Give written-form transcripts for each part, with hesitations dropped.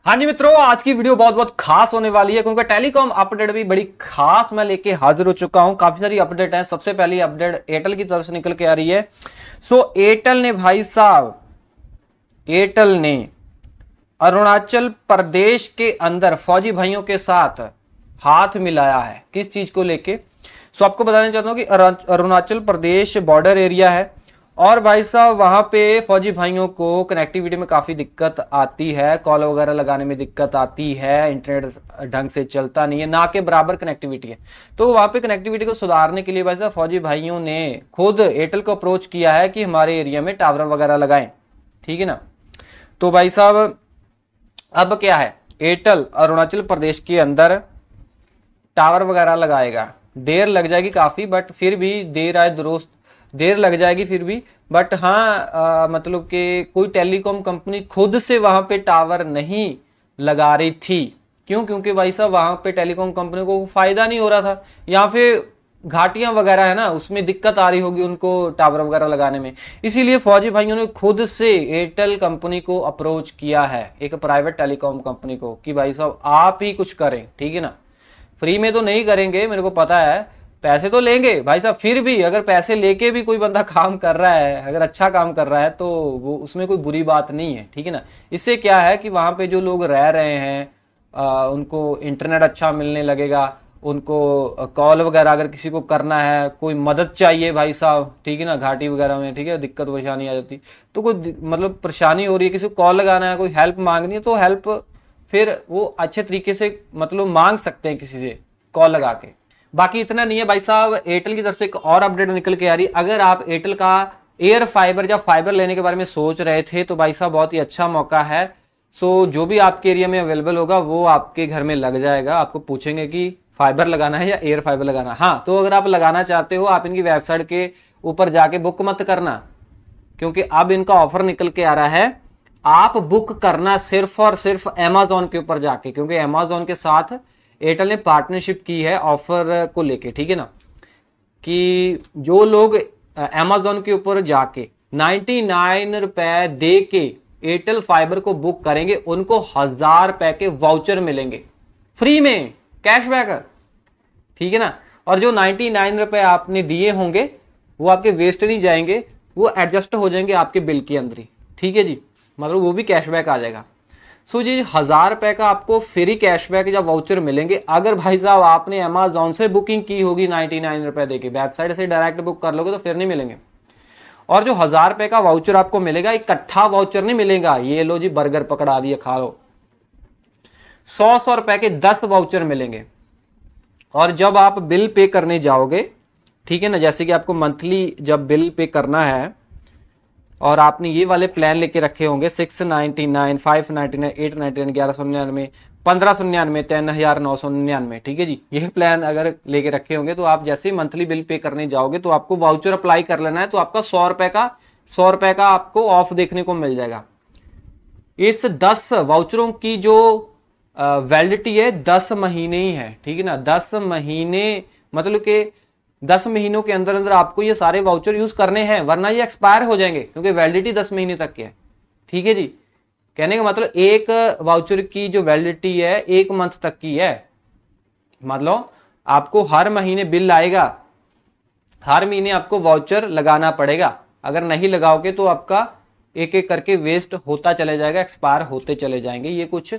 हाँ जी मित्रों, आज की वीडियो बहुत बहुत खास होने वाली है क्योंकि टेलीकॉम अपडेट भी बड़ी खास मैं लेके हाजिर हो चुका हूं। काफी सारी अपडेट है। सबसे पहली अपडेट एयरटेल की तरफ से निकल के आ रही है। एयरटेल ने भाई साहब, एयरटेल ने अरुणाचल प्रदेश के अंदर फौजी भाइयों के साथ हाथ मिलाया है। किस चीज को लेके? आपको बताना चाहता हूं कि अरुणाचल प्रदेश बॉर्डर एरिया है और भाई साहब वहां पे फौजी भाइयों को कनेक्टिविटी में काफी दिक्कत आती है, कॉल वगैरह लगाने में दिक्कत आती है, इंटरनेट ढंग से चलता नहीं है, ना के बराबर कनेक्टिविटी है। तो वहां पे कनेक्टिविटी को सुधारने के लिए भाई साहब फौजी भाइयों ने खुद एयरटेल को अप्रोच किया है कि हमारे एरिया में टावर वगैरह लगाएं। ठीक है ना? तो भाई साहब अब क्या है, एयरटेल अरुणाचल प्रदेश के अंदर टावर वगैरह लगाएगा। देर लग जाएगी काफी, बट फिर भी देर आए दुरुस्त, देर लग जाएगी फिर भी। बट हाँ, मतलब कि कोई टेलीकॉम कंपनी खुद से वहां पे टावर नहीं लगा रही थी। क्यों? क्योंकि भाई साहब वहां पे टेलीकॉम कंपनी को फायदा नहीं हो रहा था, या फिर घाटियां वगैरह है ना, उसमें दिक्कत आ रही होगी उनको टावर वगैरह लगाने में। इसीलिए फौजी भाइयों ने खुद से एयरटेल कंपनी को अप्रोच किया है, एक प्राइवेट टेलीकॉम कंपनी को, कि भाई साहब आप ही कुछ करें। ठीक है ना? फ्री में तो नहीं करेंगे, मेरे को पता है, पैसे तो लेंगे भाई साहब। फिर भी अगर पैसे लेके भी कोई बंदा काम कर रहा है, अगर अच्छा काम कर रहा है, तो वो उसमें कोई बुरी बात नहीं है। ठीक है ना? इससे क्या है कि वहां पे जो लोग रह रहे हैं उनको इंटरनेट अच्छा मिलने लगेगा। उनको कॉल वगैरह अगर किसी को करना है, कोई मदद चाहिए भाई साहब, ठीक है ना, घाटी वगैरह में, ठीक है, दिक्कत परेशानी आ जाती, तो कोई मतलब परेशानी हो रही है, किसी को कॉल लगाना है, कोई हेल्प मांगनी है, तो हेल्प फिर वो अच्छे तरीके से मतलब मांग सकते हैं किसी से कॉल लगा के। बाकी इतना नहीं है भाई साहब, एयरटेल की तरफ से एक और अपडेट निकल के आ रही है। अगर आप एयरटेल का एयर फाइबर या फाइबर लेने के बारे में सोच रहे थे तो भाई साहब बहुत ही अच्छा मौका है। जो भी आपके एरिया में अवेलेबल होगा वो आपके घर में लग जाएगा। आपको पूछेंगे कि फाइबर लगाना है या एयर फाइबर लगाना है। हाँ, तो अगर आप लगाना चाहते हो, आप इनकी वेबसाइट के ऊपर जाके बुक मत करना, क्योंकि अब इनका ऑफर निकल के आ रहा है। आप बुक करना सिर्फ और सिर्फ अमेजोन के ऊपर जाके, क्योंकि अमेजोन के साथ एयरटेल ने पार्टनरशिप की है ऑफर को लेके। ठीक है ना? कि जो लोग अमेजोन के ऊपर जाके 99 रुपए दे के एयरटेल फाइबर को बुक करेंगे, उनको 1000 रुपए के वाउचर मिलेंगे फ्री में, कैशबैक। ठीक है ना? और जो 99 रुपए आपने दिए होंगे वो आपके वेस्ट नहीं जाएंगे, वो एडजस्ट हो जाएंगे आपके बिल के अंदर ही। ठीक है जी? मतलब वो भी कैशबैक आ जाएगा। जी 1000 रुपए का आपको फ्री कैशबैक या वाउचर मिलेंगे अगर भाई साहब आपने अमेजोन से बुकिंग की होगी 99 रुपए देके। वेबसाइट से डायरेक्ट बुक कर लोगे तो फिर नहीं मिलेंगे। और जो 1000 रुपए का वाउचर आपको मिलेगा, इकट्ठा वाउचर नहीं मिलेगा, ये लो जी बर्गर पकड़ा दिए खा लो। 100 रुपए के 10 वाउचर मिलेंगे। और जब आप बिल पे करने जाओगे, ठीक है ना, जैसे कि आपको मंथली जब बिल पे करना है और आपने ये वाले प्लान लेके रखे होंगे 699, 599, 899, 1199, 1599, 3999, ठीक है जी, ये प्लान अगर लेके रखे होंगे तो आप जैसे मंथली बिल पे करने जाओगे तो आपको वाउचर अप्लाई कर लेना है, तो आपका 100 रुपए का आपको ऑफ देखने को मिल जाएगा। इस 10 वाउचरों की जो वैलिडिटी है 10 महीने ही है। ठीक है ना? 10 महीने मतलब कि 10 महीनों के अंदर अंदर आपको ये सारे वाउचर यूज करने हैं, वरना ये एक्सपायर हो जाएंगे, क्योंकि वैलिडिटी 10 महीने तक की है। ठीक है जी? कहने का मतलब एक वाउचर की जो वैलिडिटी है 1 मंथ तक की है। मतलब आपको हर महीने बिल आएगा, हर महीने आपको वाउचर लगाना पड़ेगा। अगर नहीं लगाओगे तो आपका एक एक करके वेस्ट होता चले जाएगा, एक्सपायर होते चले जाएंगे। ये कुछ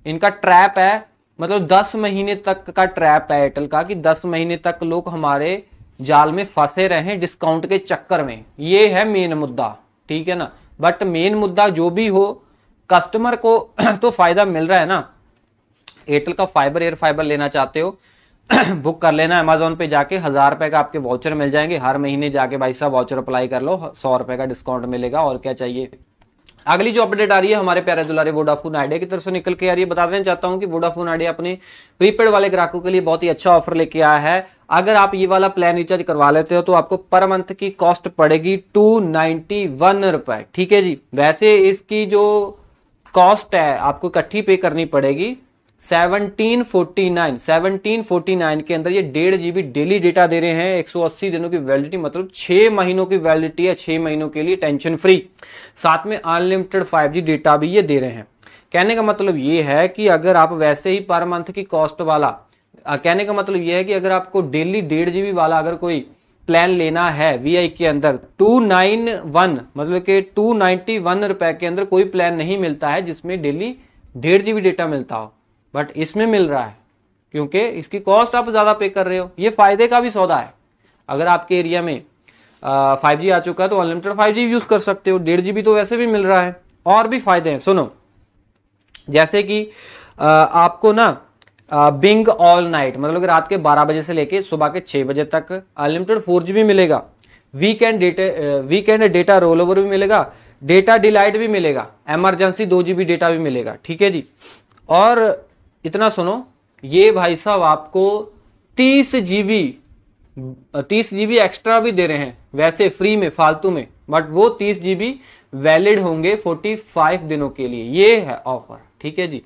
इनका ट्रैप है, मतलब 10 महीने तक का ट्रैप है एयरटेल का, कि 10 महीने तक लोग हमारे जाल में फंसे रहे डिस्काउंट के चक्कर में। ये है मेन मुद्दा। ठीक है ना? बट मेन मुद्दा जो भी हो, कस्टमर को तो फायदा मिल रहा है ना। एयरटेल का फाइबर, एयर फाइबर लेना चाहते हो बुक कर लेना अमेजोन पे जाके, 1000 रुपए का आपके वाउचर मिल जाएंगे। हर महीने जाके भाई साहब वाउचर अप्लाई कर लो, 100 रुपए का डिस्काउंट मिलेगा, और क्या चाहिए। अगली जो अपडेट आ रही है हमारे प्यारे दुलारे वोडाफोन आइडिया की तरफ से निकल के आ रही है। बता देना चाहता हूं कि वोडाफोन आइडिया अपने प्रीपेड वाले ग्राहकों के लिए बहुत ही अच्छा ऑफर लेके आया है। अगर आप ये वाला प्लान रिचार्ज करवा लेते हो तो आपको पर मंथ की कॉस्ट पड़ेगी 291 रुपए। ठीक है जी? वैसे इसकी जो कॉस्ट है आपको इकट्ठी पे करनी पड़ेगी 1749 के अंदर। ये 1.5 GB डेली डेटा दे रहे हैं, 180 दिनों की वैलिडिटी, मतलब 6 महीनों की वैलिडिटी है, 6 महीनों के लिए टेंशन फ्री। साथ में अनलिमिटेड 5G डेटा भी ये दे रहे हैं। कहने का मतलब ये है कि अगर आप वैसे ही पर मंथ की कॉस्ट वाला, कहने का मतलब ये है कि अगर आपको डेली 1.5 GB वाला अगर कोई प्लान लेना है वीआई के अंदर 291 मतलब कि 291 रुपए के अंदर कोई प्लान नहीं मिलता है जिसमें डेली 1.5 GB डेटा मिलता हो, बट इसमें मिल रहा है क्योंकि इसकी कॉस्ट आप ज्यादा पे कर रहे हो। ये फायदे का भी सौदा है। अगर आपके एरिया में 5G आ चुका है तो अनलिमिटेड 5G यूज कर सकते हो, 1.5 GB तो वैसे भी मिल रहा है। और भी फायदे हैं, सुनो, जैसे कि आपको ना बिंग ऑल नाइट मतलब कि रात के 12 बजे से लेके सुबह के 6 बजे तक अनलिमिटेड 4GB मिलेगा, वीकेंड डेटा रोल ओवर भी मिलेगा, डेटा डिलाइट भी मिलेगा, इमरजेंसी 2GB डेटा भी मिलेगा, ठीक है जी। और इतना सुनो, ये भाई साहब आपको 30GB एक्स्ट्रा भी दे रहे हैं वैसे फ्री में फालतू में, बट वो 30GB वैलिड होंगे 45 दिनों के लिए, ये है ऑफर, ठीक है जी।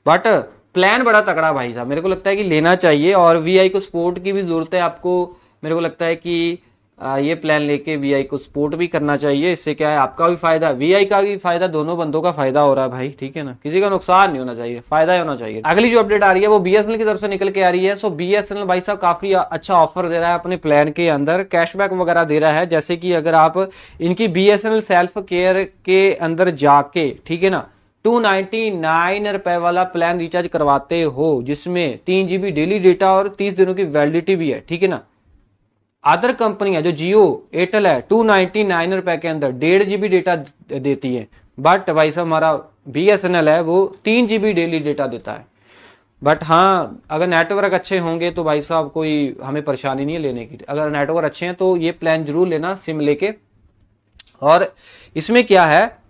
बट प्लान बड़ा तगड़ा भाई साहब, मेरे को लगता है कि लेना चाहिए। और वीआई को सपोर्ट की भी जरूरत है आपको, मेरे को लगता है कि ये प्लान लेके वीआई को सपोर्ट भी करना चाहिए। इससे क्या है, आपका भी फायदा, वीआई का भी फायदा, दोनों बंदों का फायदा हो रहा है भाई, ठीक है ना, किसी का नुकसान नहीं होना चाहिए, फायदा ही होना चाहिए। अगली जो अपडेट आ रही है वो बीएसएनएल की तरफ से निकल के आ रही है। सो बीएसएनएल भाई साहब काफी अच्छा ऑफर दे रहा है अपने प्लान के अंदर, कैशबैक वगैरह दे रहा है। जैसे कि अगर आप इनकी बीएसएनएल सेल्फ केयर के अंदर जाके, ठीक है ना, 299 रुपए वाला प्लान रिचार्ज करवाते हो जिसमें 3GB डेली डेटा और 30 दिनों की वैलिडिटी भी है, ठीक है ना। अदर कंपनी है जो जियो एयरटेल है 299 रुपए के अंदर 1.5 GB डेटा देती है, बट भाई साहब हमारा बीएसएनएल है वो 3GB डेली डेटा देता है। बट हाँ, अगर नेटवर्क अच्छे होंगे तो भाई साहब कोई हमें परेशानी नहीं है लेने की। अगर नेटवर्क अच्छे हैं तो ये प्लान जरूर लेना सिम लेके। और इसमें क्या है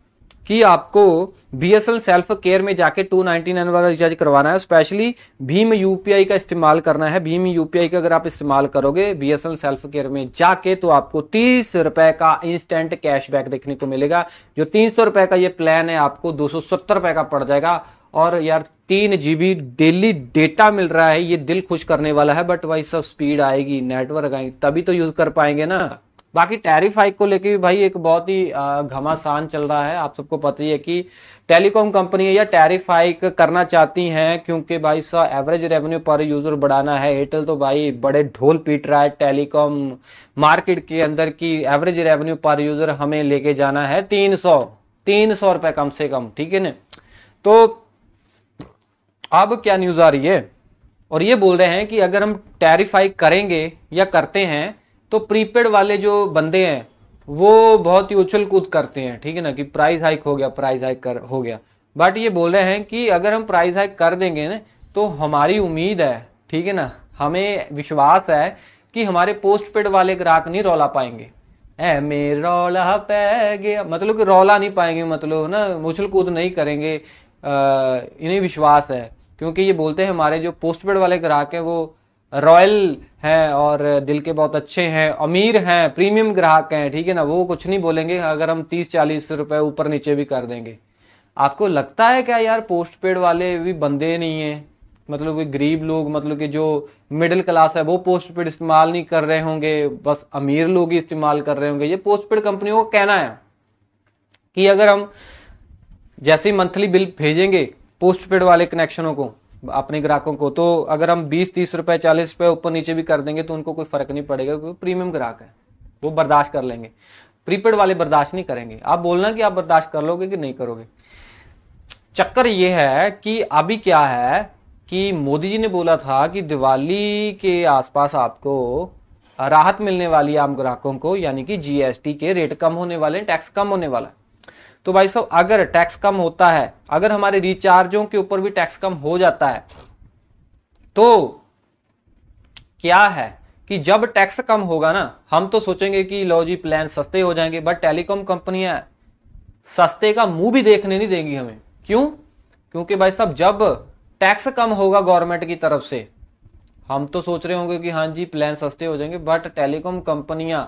कि आपको बीएसएनएल सेल्फ केयर में जाके 299 वाला रिचार्ज करवाना है, स्पेशली भीम यूपीआई का इस्तेमाल करना है। भीम यूपीआई का अगर आप इस्तेमाल करोगे बीएसएनएल सेल्फ केयर में जाके तो आपको 30 रुपए का इंस्टेंट कैशबैक देखने को मिलेगा। जो 300 रुपए का ये प्लान है आपको 270 रुपए का पड़ जाएगा। और यार 3GB डेली डेटा मिल रहा है, ये दिल खुश करने वाला है। बट भाई सब स्पीड आएगी, नेटवर्क आएगी तभी तो यूज कर पाएंगे ना। बाकी टैरिफ हाइक को लेके भी भाई एक बहुत ही घमासान चल रहा है। आप सबको पता ही है कि टेलीकॉम कंपनी या टैरिफ हाइक करना चाहती हैं क्योंकि भाई साहब एवरेज रेवेन्यू पर यूजर बढ़ाना है। एयरटेल तो भाई बड़े ढोल पीट रहा है टेलीकॉम मार्केट के अंदर की एवरेज रेवेन्यू पर यूजर हमें लेके जाना है 300 रुपए कम से कम, ठीक है ना। तो अब क्या न्यूज आ रही है, और ये बोल रहे हैं कि अगर हम टैरिफ हाइक करेंगे या करते हैं तो प्रीपेड वाले जो बंदे हैं वो बहुत ही उछल कूद करते हैं, ठीक है ना, कि प्राइस हाइक हो गया, प्राइस हाइक हो गया। बट ये बोल रहे हैं कि अगर हम प्राइस हाइक कर देंगे ना तो हमारी उम्मीद है, ठीक है ना, हमें विश्वास है कि हमारे पोस्ट पेड वाले ग्राहक नहीं रौला पाएंगे। में रौला पै गया मतलब कि रौला नहीं पाएंगे, मतलब ना उछल कूद नहीं करेंगे। इन्हें विश्वास है क्योंकि ये बोलते हैं हमारे जो पोस्ट पेड वाले ग्राहक हैं वो रॉयल हैं और दिल के बहुत अच्छे हैं, अमीर हैं, प्रीमियम ग्राहक हैं, ठीक है ना, वो कुछ नहीं बोलेंगे अगर हम 30-40 रुपए ऊपर नीचे भी कर देंगे। आपको लगता है क्या यार पोस्ट पेड वाले भी बंदे नहीं है, मतलब कि गरीब लोग, मतलब कि जो मिडिल क्लास है वो पोस्ट पेड इस्तेमाल नहीं कर रहे होंगे, बस अमीर लोग ही इस्तेमाल कर रहे होंगे। ये पोस्ट पेड कंपनियों को कहना है कि अगर हम जैसे ही मंथली बिल भेजेंगे पोस्ट पेड वाले कनेक्शनों को अपने ग्राहकों को, तो अगर हम 20-30 रुपए 40 रुपए ऊपर नीचे भी कर देंगे तो उनको कोई फर्क नहीं पड़ेगा क्योंकि प्रीमियम ग्राहक है, वो बर्दाश्त कर लेंगे। प्रीपेड वाले बर्दाश्त नहीं करेंगे। आप बोलना कि आप बर्दाश्त कर लोगे कि नहीं करोगे। चक्कर ये है कि अभी क्या है कि मोदी जी ने बोला था कि दिवाली के आसपास आपको राहत मिलने वाली है आम ग्राहकों को, यानी कि जीएसटी के रेट कम होने वाले, टैक्स कम होने वाला है। तो भाई साहब अगर टैक्स कम होता है, अगर हमारे रिचार्जों के ऊपर भी टैक्स कम हो जाता है तो क्या है कि जब टैक्स कम होगा ना हम तो सोचेंगे कि लो जी प्लान सस्ते हो जाएंगे, बट टेलीकॉम कंपनियां सस्ते का मुंह भी देखने नहीं देंगी हमें। क्यों? क्योंकि भाई साहब जब टैक्स कम होगा गवर्नमेंट की तरफ से हम तो सोच रहे होंगे कि हाँ जी प्लान सस्ते हो जाएंगे, बट टेलीकॉम कंपनियां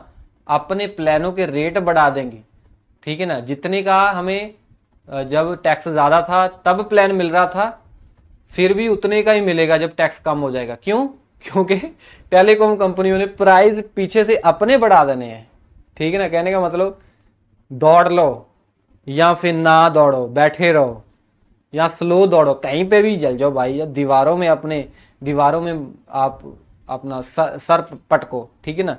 अपने प्लानों के रेट बढ़ा देंगी, ठीक है ना। जितने का हमें जब टैक्स ज्यादा था तब प्लान मिल रहा था, फिर भी उतने का ही मिलेगा जब टैक्स कम हो जाएगा। क्यों? क्योंकि टेलीकॉम कंपनियों ने प्राइस पीछे से अपने बढ़ा देने हैं, ठीक है ना। कहने का मतलब दौड़ लो या फिर ना दौड़ो, बैठे रहो, या स्लो दौड़ो, कहीं पे भी जल जाओ भाई, या दीवारों में अपने दीवारों में आप अपना सर पटको, ठीक है ना,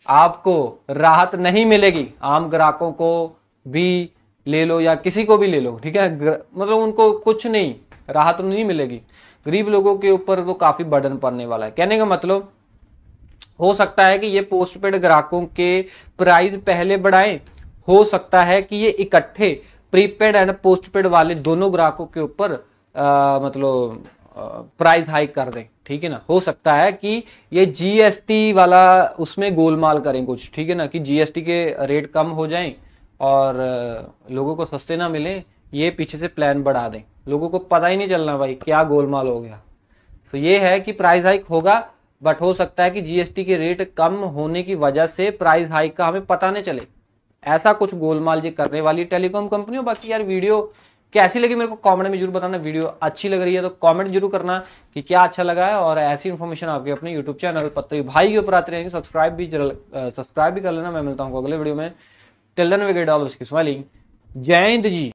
आपको राहत नहीं मिलेगी। आम ग्राहकों को भी ले लो या किसी को भी ले लो, ठीक है, मतलब उनको कुछ नहीं, राहत नहीं मिलेगी। गरीब लोगों के ऊपर तो काफी बर्डन पड़ने वाला है। कहने का मतलब, हो सकता है कि ये पोस्टपेड ग्राहकों के प्राइस पहले बढ़ाएं, हो सकता है कि ये इकट्ठे प्रीपेड एंड पोस्टपेड वाले दोनों ग्राहकों के ऊपर मतलब प्राइस हाइक कर दें, ठीक है ना। हो सकता है कि ये जीएसटी वाला उसमें गोलमाल करें कुछ, ठीक है ना, कि जीएसटी के रेट कम हो जाएं और लोगों को सस्ते ना मिले, ये पीछे से प्लान बढ़ा दें, लोगों को पता ही नहीं चलना भाई क्या गोलमाल हो गया। तो ये है कि प्राइस हाइक होगा, बट हो सकता है कि जीएसटी के रेट कम होने की वजह से प्राइस हाइक का हमें पता नहीं चले। ऐसा कुछ गोलमाल ये करने वाली टेलीकॉम कंपनी। बाकी यार वीडियो कैसी लगी मेरे को कमेंट में जरूर बताना। वीडियो अच्छी लग रही है तो कमेंट जरूर करना कि क्या अच्छा लगा है, और ऐसी इन्फॉर्मेशन आपके अपने यूट्यूब चैनल पत्री भाई के ऊपर आते रहेंगे। सब्सक्राइब भी कर लेना। मैं मिलता हूँ अगले वीडियो में। Till then we get all smiling. Jai Hind ji.